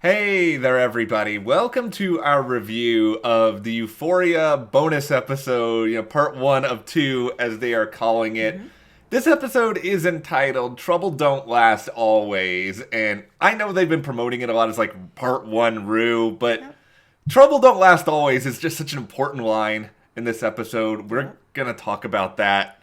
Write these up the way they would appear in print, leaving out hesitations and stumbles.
Hey there, everybody. Welcome to our review of the Euphoria bonus episode, part one of two, as they are calling it. hmm This episode is entitled Trouble Don't Last Always, and I know they've been promoting it a lot as like part one Rue, but Yep. Trouble Don't Last Always is just such an important line in this episode. We're Yep. gonna talk about that.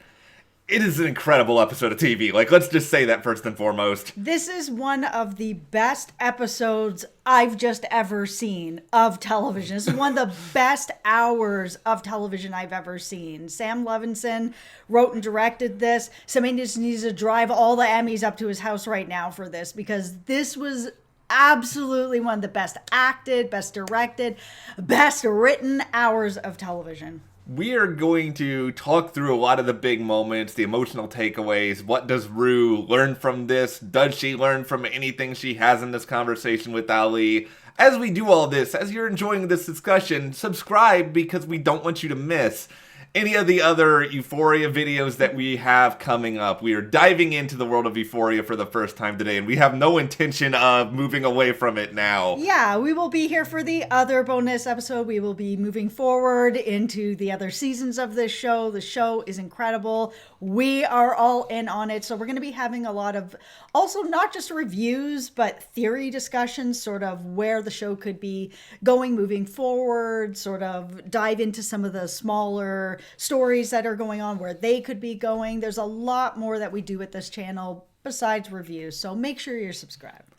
It is an incredible episode of TV. Let's just say that first and foremost. This is one of the best episodes I've just ever seen of television. This is one of the best hours of television I've ever seen. Sam Levinson wrote and directed this. Somebody just needs to drive all the Emmys up to his house right now for this because this was absolutely one of the best acted, best directed, best written hours of television. We are going to talk through a lot of the big moments, the emotional takeaways. What does Rue learn from this? Does she learn from anything she has in this conversation with Ali? As we do all this, as you're enjoying this discussion, subscribe because we don't want you to miss any of the other Euphoria videos that we have coming up. We are diving into the world of Euphoria for the first time today, and we have no intention of moving away from it now. Yeah, we will be here for the other bonus episode. We will be moving forward into the other seasons of this show. The show is incredible. We are all in on it. So we're going to be having a lot of also not just reviews, but theory discussions, sort of where the show could be going moving forward, sort of dive into some of the smaller stories that are going on, where they could be going. There's a lot more that we do at this channel besides reviews. So make sure you're subscribed.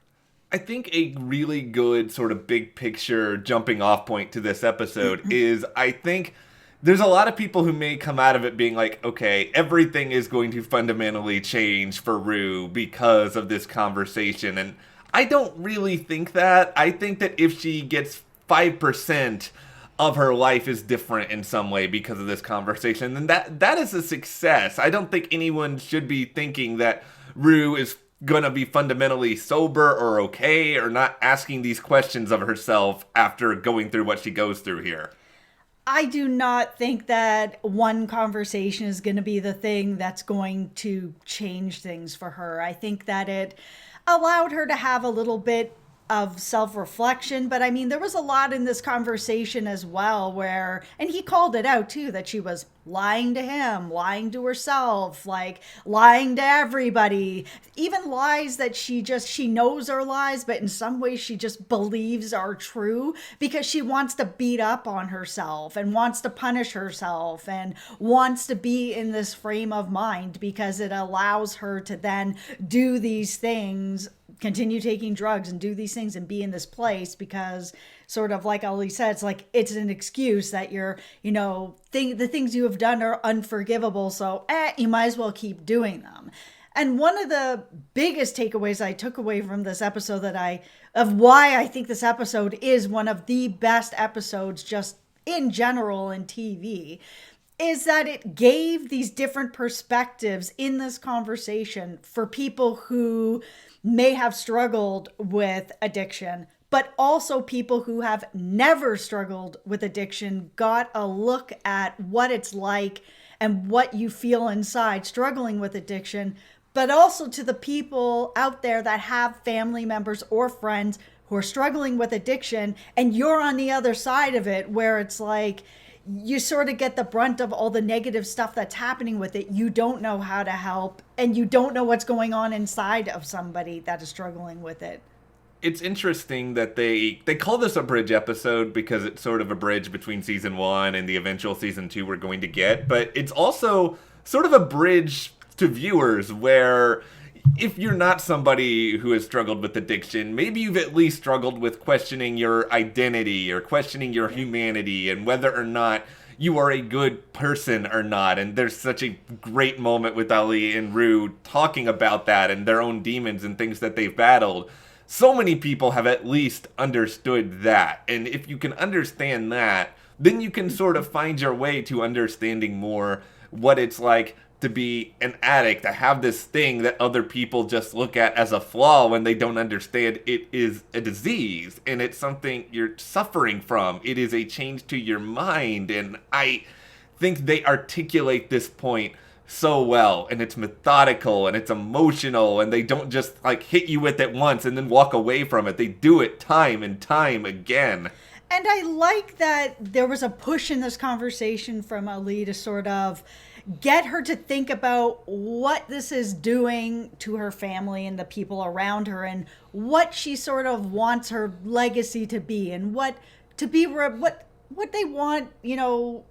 I think a really good sort of big picture jumping off point to this episode is I think there's a lot of people who may come out of it being like, okay, everything is going to fundamentally change for Rue because of this conversation. And I don't really think that. I think that if she gets 5% of her life is different in some way because of this conversation, then that is a success. I don't think anyone should be thinking that Rue is gonna be fundamentally sober or okay or not asking these questions of herself after going through what she goes through here. I do not think that one conversation is going to be the thing that's going to change things for her. I think that it allowed her to have a little bit of self-reflection, but I mean there was a lot in this conversation as well where, and he called it out too, that she was lying to him, lying to herself, like lying to everybody, even lies that she knows are lies, but in some ways she just believes are true because she wants to beat up on herself and wants to punish herself and wants to be in this frame of mind because it allows her to then do these things, continue taking drugs and do these things and be in this place because, sort of like Ali said, it's like it's an excuse that you're, the things you have done are unforgivable, so you might as well keep doing them. And one of the biggest takeaways I took away from this episode of why I think this episode is one of the best episodes just in general in TV is that it gave these different perspectives in this conversation for people who may have struggled with addiction, but also people who have never struggled with addiction got a look at what it's like and what you feel inside struggling with addiction, but also to the people out there that have family members or friends who are struggling with addiction, and you're on the other side of it where it's like you sort of get the brunt of all the negative stuff that's happening with it. You don't know how to help, and you don't know what's going on inside of somebody that is struggling with it. It's interesting that they call this a bridge episode because it's sort of a bridge between season one and the eventual season two we're going to get, but it's also sort of a bridge to viewers where if you're not somebody who has struggled with addiction, maybe you've at least struggled with questioning your identity or questioning your humanity and whether or not you are a good person or not. And there's such a great moment with Ali and Rue talking about that and their own demons and things that they've battled. So many people have at least understood that. And if you can understand that, then you can sort of find your way to understanding more what it's like to be an addict, to have this thing that other people just look at as a flaw when they don't understand it is a disease and it's something you're suffering from. It is a change to your mind. And I think they articulate this point so well, and it's methodical and it's emotional, and they don't just like hit you with it once and then walk away from it. They do it time and time again. And I like that there was a push in this conversation from Ali to sort of get her to think about what this is doing to her family and the people around her, and what she sort of wants her legacy to be, and what to be what they want,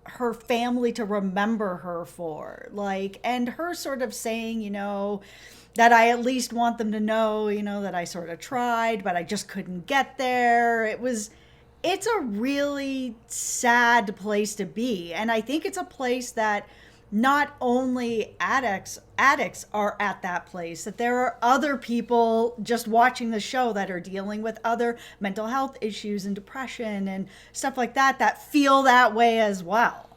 her family to remember her for. Like, and her sort of saying, that I at least want them to know, that I sort of tried, but I just couldn't get there. It's a really sad place to be. And I think it's a place that not only addicts are at that place, that there are other people just watching the show that are dealing with other mental health issues and depression and stuff like that feel that way as well.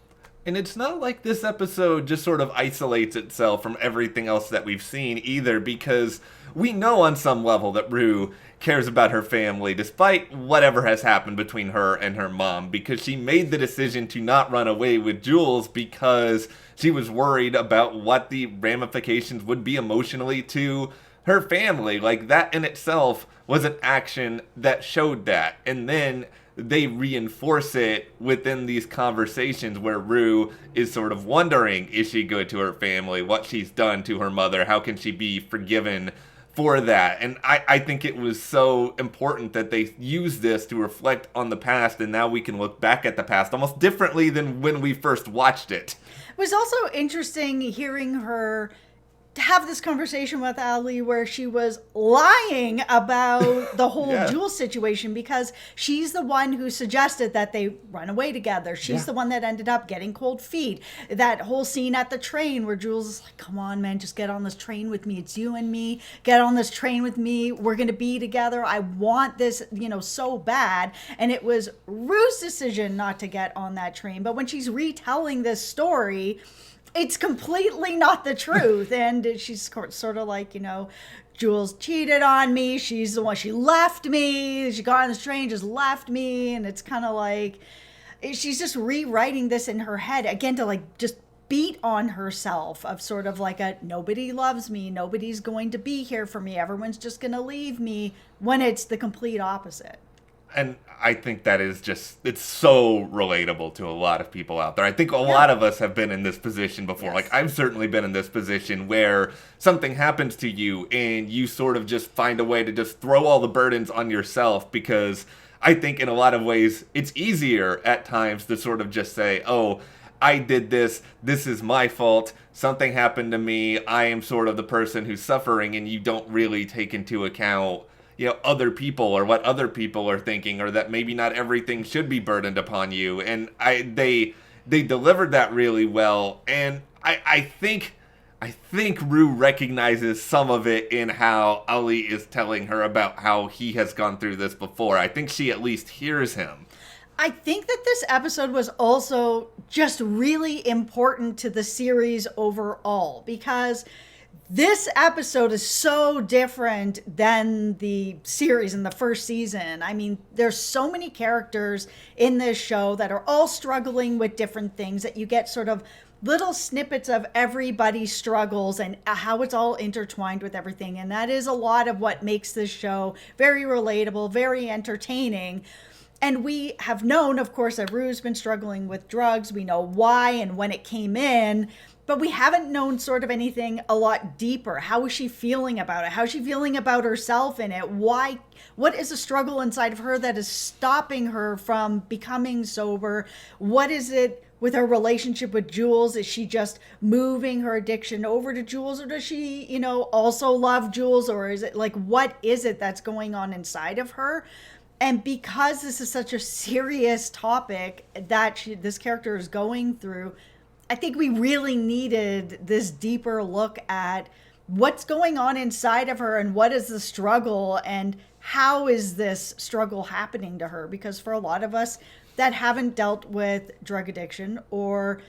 And it's not like this episode just sort of isolates itself from everything else that we've seen either, because we know on some level that Rue cares about her family despite whatever has happened between her and her mom, because she made the decision to not run away with Jules because she was worried about what the ramifications would be emotionally to her family. Like, that in itself was an action that showed that. And then they reinforce it within these conversations where Rue is sort of wondering, is she good to her family? What she's done to her mother? How can she be forgiven for that? And I think it was so important that they used this to reflect on the past, and now we can look back at the past almost differently than when we first watched it. It was also interesting hearing her have this conversation with Ali where she was lying about the whole Yeah. Jules situation, because she's the one who suggested that they run away together. She's the one that ended up getting cold feet. That whole scene at the train where Jules is like, come on, man, just get on this train with me. It's you and me. Get on this train with me. We're going to be together. I want this, so bad. And it was Rue's decision not to get on that train. But when she's retelling this story, it's completely not the truth. And she's sort of like, Jules cheated on me. She's the one, she left me. She got on this train, just left me. And it's kind of like, she's just rewriting this in her head again to like just beat on herself of sort of like a nobody loves me. Nobody's going to be here for me. Everyone's just going to leave me, when it's the complete opposite. And I think that is just, it's so relatable to a lot of people out there. I think a lot of us have been in this position before. Yes. Like, I've certainly been in this position where something happens to you and you sort of just find a way to just throw all the burdens on yourself, because I think in a lot of ways it's easier at times to sort of just say, oh, I did this is my fault, something happened to me, I am sort of the person who's suffering, and you don't really take into account other people or what other people are thinking, or that maybe not everything should be burdened upon you. And they delivered that really well. And I think Rue recognizes some of it in how Ali is telling her about how he has gone through this before. I think she at least hears him. I think that this episode was also just really important to the series overall, because this episode is so different than the series in the first season. I mean, there's so many characters in this show that are all struggling with different things, that you get sort of little snippets of everybody's struggles and how it's all intertwined with everything. And that is a lot of what makes this show very relatable, very entertaining. And we have known, of course, that Rue's been struggling with drugs. We know why and when it came in, but we haven't known sort of anything a lot deeper. How is she feeling about it? How is she feeling about herself in it? Why? What is a struggle inside of her that is stopping her from becoming sober? What is it with her relationship with Jules? Is she just moving her addiction over to Jules, or does she, also love Jules? Or is it like, what is it that's going on inside of her? And because this is such a serious topic that this character is going through, I think we really needed this deeper look at what's going on inside of her and what is the struggle and how is this struggle happening to her? Because for a lot of us that haven't dealt with drug addiction or,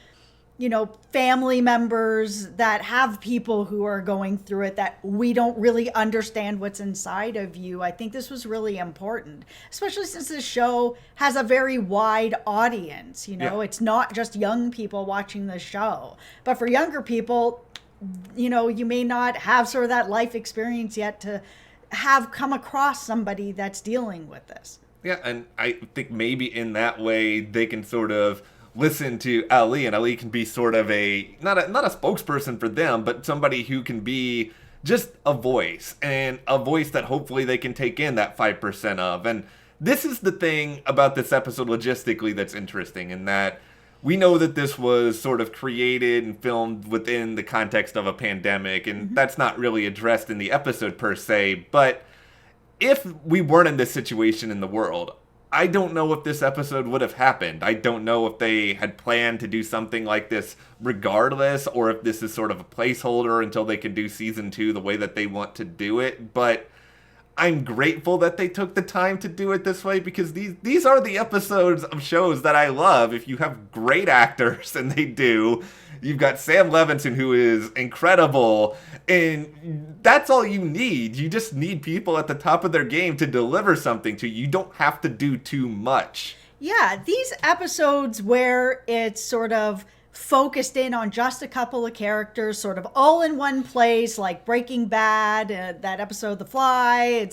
family members that have people who are going through it, that we don't really understand what's inside of you. I think this was really important, especially since this show has a very wide audience. Yeah. It's not just young people watching the show, but for younger people, you may not have sort of that life experience yet to have come across somebody that's dealing with this. Yeah, and I think maybe in that way they can sort of listen to Ali, and Ali can be sort of not a spokesperson for them, but somebody who can be just a voice, and a voice that hopefully they can take in that 5% of. And this is the thing about this episode logistically that's interesting, in that we know that this was sort of created and filmed within the context of a pandemic, and that's not really addressed in the episode per se, but if we weren't in this situation in the world, I don't know if this episode would have happened. I don't know if they had planned to do something like this regardless, or if this is sort of a placeholder until they can do season 2 the way that they want to do it. But I'm grateful that they took the time to do it this way, because these are the episodes of shows that I love. If you have great actors, and they do, you've got Sam Levinson, who is incredible, and that's all you need. You just need people at the top of their game to deliver something to you. You don't have to do too much. Yeah, these episodes where it's sort of focused in on just a couple of characters, sort of all in one place, like Breaking Bad, that episode The Fly.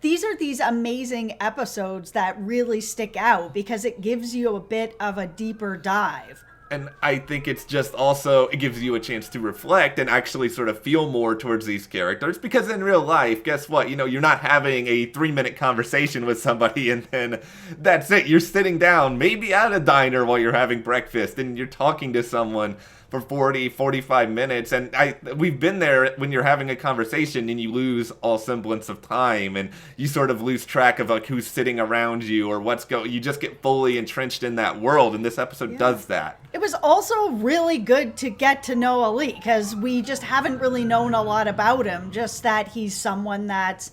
These are these amazing episodes that really stick out because it gives you a bit of a deeper dive. And I think it's just also, it gives you a chance to reflect and actually sort of feel more towards these characters. Because in real life, guess what? You're not having a 3-minute conversation with somebody and then that's it. You're sitting down, maybe at a diner while you're having breakfast, and you're talking to someone for 40, 45 minutes. And we've been there when you're having a conversation and you lose all semblance of time, and you sort of lose track of like who's sitting around you or you just get fully entrenched in that world. And this episode does that. It was also really good to get to know Ali, because we just haven't really known a lot about him. Just that he's someone that's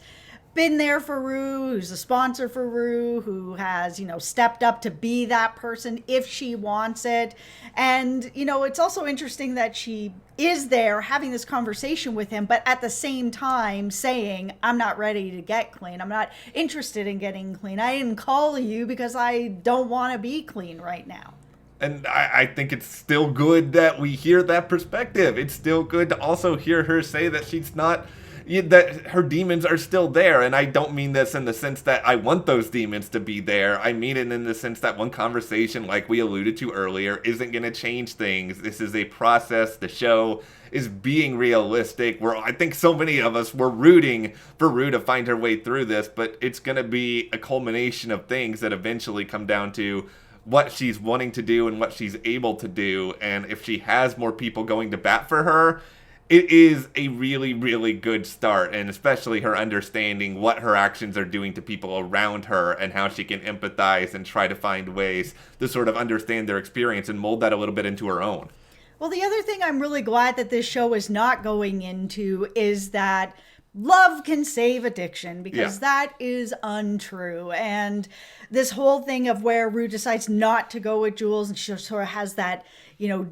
been there for Rue, who's a sponsor for Rue, who has, stepped up to be that person if she wants it. And, it's also interesting that she is there having this conversation with him, but at the same time saying, I'm not ready to get clean. I'm not interested in getting clean. I didn't call you because I don't want to be clean right now. And I think it's still good that we hear that perspective. It's still good to also hear her say that she's not, that her demons are still there. And I don't mean this in the sense that I want those demons to be there. I mean it in the sense that one conversation, like we alluded to earlier, isn't going to change things. This is a process. The show is being realistic. I think so many of us were rooting for Rue to find her way through this, but it's going to be a culmination of things that eventually come down to what she's wanting to do and what she's able to do. And if she has more people going to bat for her, it is a really, really good start. And especially her understanding what her actions are doing to people around her and how she can empathize and try to find ways to sort of understand their experience and mold that a little bit into her own. Well, the other thing I'm really glad that this show is not going into is that love can save addiction, because that is untrue. And this whole thing of where Rue decides not to go with Jules, and she sort of has that,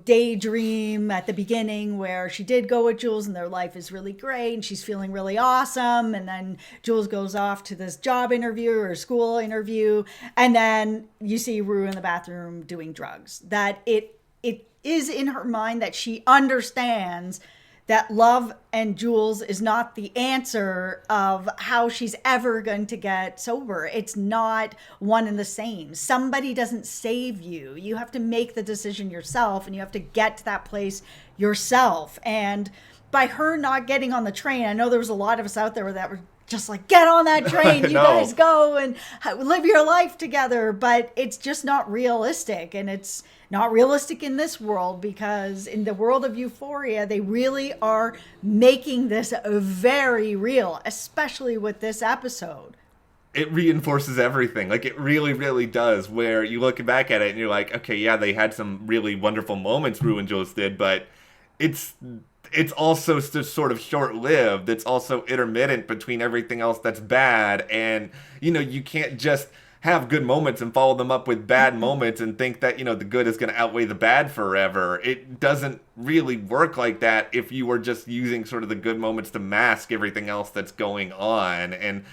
daydream at the beginning where she did go with Jules and their life is really great and she's feeling really awesome. And then Jules goes off to this job interview or school interview. And then you see Rue in the bathroom doing drugs. That it is in her mind that she understands that love and Jules is not the answer of how she's ever going to get sober. It's not one and the same. Somebody doesn't save you. You have to make the decision yourself, and you have to get to that place yourself. And by her not getting on the train, I know there was a lot of us out there that were just like, get on that train, you guys go and live your life together. But it's just not realistic. And it's not realistic in this world, because in the world of Euphoria, they really are making this very real, especially with this episode. It reinforces everything. Like, it really, really does, where you look back at it and you're like, okay, yeah, they had some really wonderful moments, Rue and Jules did, but it's also just sort of short-lived. It's also intermittent between everything else that's bad, and, you can't just have good moments and follow them up with bad moments and think that, the good is going to outweigh the bad forever. It doesn't really work like that if you were just using sort of the good moments to mask everything else that's going on. And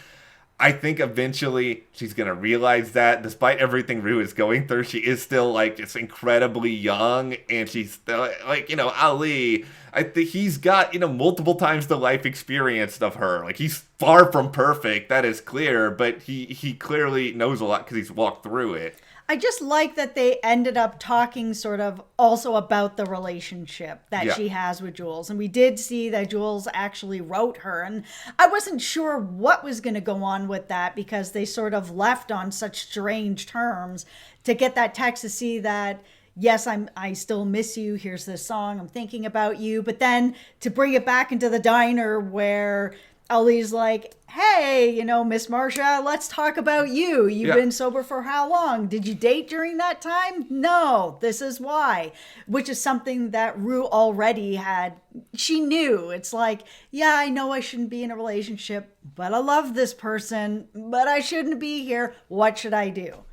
I think eventually she's going to realize that despite everything Rue is going through, she is still like just incredibly young, and she's still like, Ali, I think he's got, multiple times the life experience of her. Like, he's far from perfect, that is clear, but he clearly knows a lot because he's walked through it. I just like that they ended up talking sort of also about the relationship that she has with Jules. And we did see that Jules actually wrote her. And I wasn't sure what was going to go on with that because they sort of left on such strange terms. To get that text to see that, yes, I still miss you. Here's this song. I'm thinking about you. But then to bring it back into the diner where Ali's like, hey, Miss Marcia, let's talk about you. You've been sober for how long? Did you date during that time? No, this is why. Which is something that Rue already had. She knew. It's like, yeah, I know I shouldn't be in a relationship, but I love this person, but I shouldn't be here. What should I do?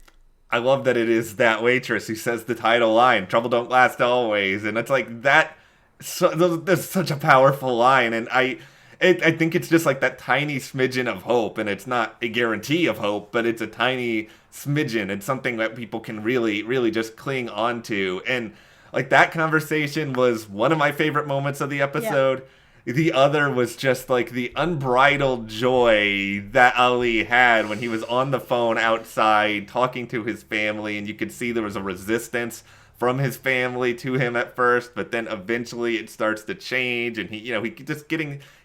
I love that it is that waitress who says the title line, trouble don't last always. And it's like that, that's such a powerful line. And I think it's just like that tiny smidgen of hope, and it's not a guarantee of hope, but it's a tiny smidgen. It's something that people can really, really just cling on to. And like that conversation was one of my favorite moments of the episode. Yeah. The other was just like the unbridled joy that Ali had when he was on the phone outside talking to his family, and you could see there was a resistance from his family to him at first, but then eventually it starts to change, and he just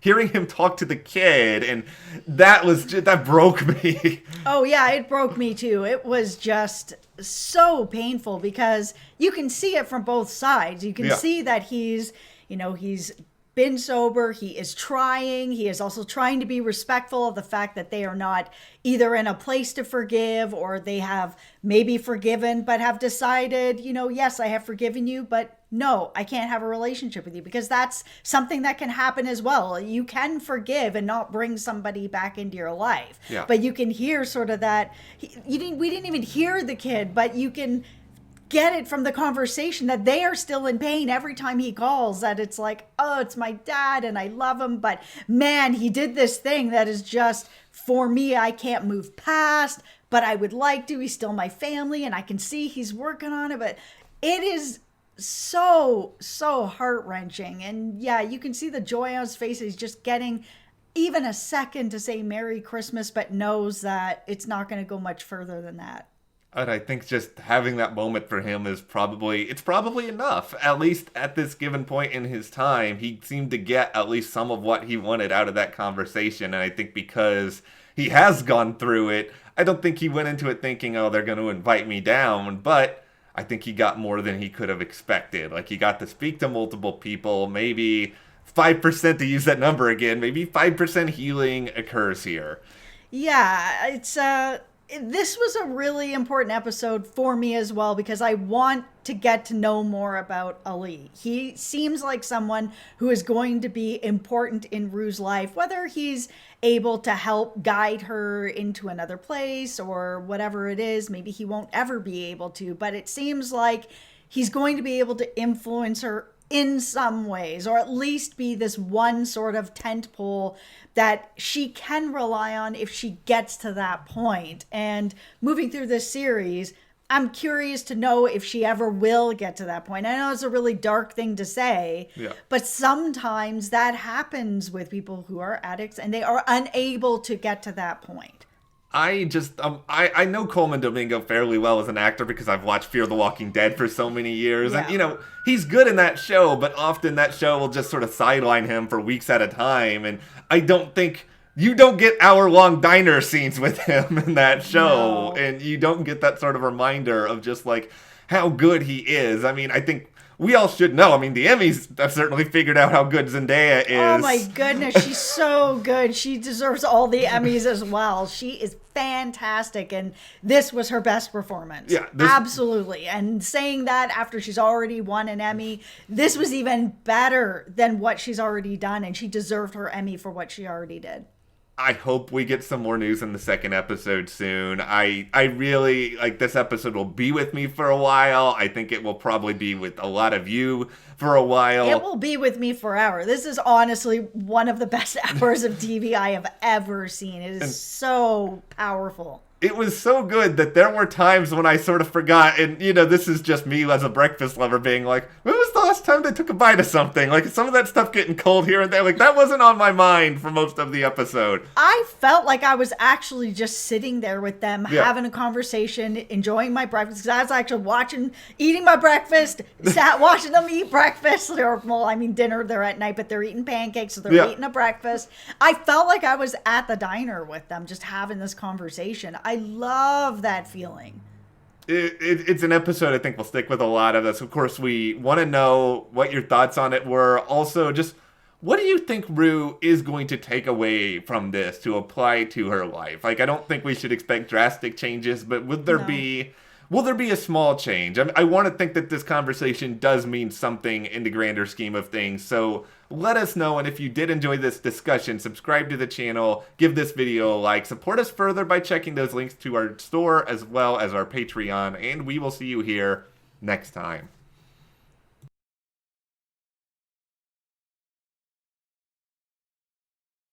hearing him talk to the kid, and that broke me. Oh yeah, it broke me too. It was just so painful because you can see it from both sides. You can see that he's been sober. He is trying. He is also trying to be respectful of the fact that they are not either in a place to forgive, or they have maybe forgiven but have decided, yes, I have forgiven you, but no, I can't have a relationship with you, because that's something that can happen as well. You can forgive and not bring somebody back into your life. Yeah. But you can hear sort of that. We didn't even hear the kid, but you can get it from the conversation that they are still in pain every time he calls, that it's like, oh, it's my dad and I love him, but man, he did this thing that is just, for me, I can't move past, but I would like to. He's still my family and I can see he's working on it, but it is so heart-wrenching. And yeah, you can see the joy on his face. He's just getting even a second to say Merry Christmas, but knows that it's not going to go much further than that. And I think just having that moment for him is probably enough. At least at this given point in his time, he seemed to get at least some of what he wanted out of that conversation. And I think because he has gone through it, I don't think he went into it thinking, oh, they're going to invite me down. But I think he got more than he could have expected. Like, he got to speak to multiple people, maybe 5%, to use that number again, maybe 5% healing occurs here. Yeah, this was a really important episode for me as well, because I want to get to know more about Ali. He seems like someone who is going to be important in Rue's life, whether he's able to help guide her into another place or whatever it is. Maybe he won't ever be able to, but it seems like he's going to be able to influence her in some ways, or at least be this one sort of tent pole that she can rely on if she gets to that point. And moving through this series, I'm curious to know if she ever will get to that point. I know it's a really dark thing to say, but sometimes that happens with people who are addicts and they are unable to get to that point. I just, I know Coleman Domingo fairly well as an actor because I've watched Fear the Walking Dead for so many years. Yeah. And, he's good in that show, but often that show will just sort of sideline him for weeks at a time. And I don't think, you don't get hour-long diner scenes with him in that show. No. And you don't get that sort of reminder of just, like, how good he is. I mean, I think we all should know. I mean, the Emmys have certainly figured out how good Zendaya is. Oh my goodness, she's so good. She deserves all the Emmys as well. She is fantastic, and this was her best performance. Yeah, absolutely. And saying that after she's already won an Emmy, this was even better than what she's already done, and she deserved her Emmy for what she already did. I hope we get some more news in the second episode soon. I really, like, this episode will be with me for a while. I think it will probably be with a lot of you for a while. It will be with me forever. This is honestly one of the best hours of TV I have ever seen. It is so powerful. It was so good that there were times when I sort of forgot, and, you know, this is just me as a breakfast lover being like, when was the last time they took a bite of something? Like, some of that stuff getting cold here and there, like, that wasn't on my mind for most of the episode. I felt like I was actually just sitting there with them, having a conversation, enjoying my breakfast, because I was actually eating my breakfast, watching them eat breakfast, dinner, they're at night, but they're eating pancakes, so they're eating a breakfast. I felt like I was at the diner with them, just having this conversation. I love that feeling. It's an episode I think will stick with a lot of us. Of course, we want to know what your thoughts on it were. Also, just what do you think Rue is going to take away from this to apply to her life? Like, I don't think we should expect drastic changes, but will there be a small change? I want to think that this conversation does mean something in the grander scheme of things. So let us know, and if you did enjoy this discussion, subscribe to the channel, give this video a like, support us further by checking those links to our store as well as our Patreon, and we will see you here next time.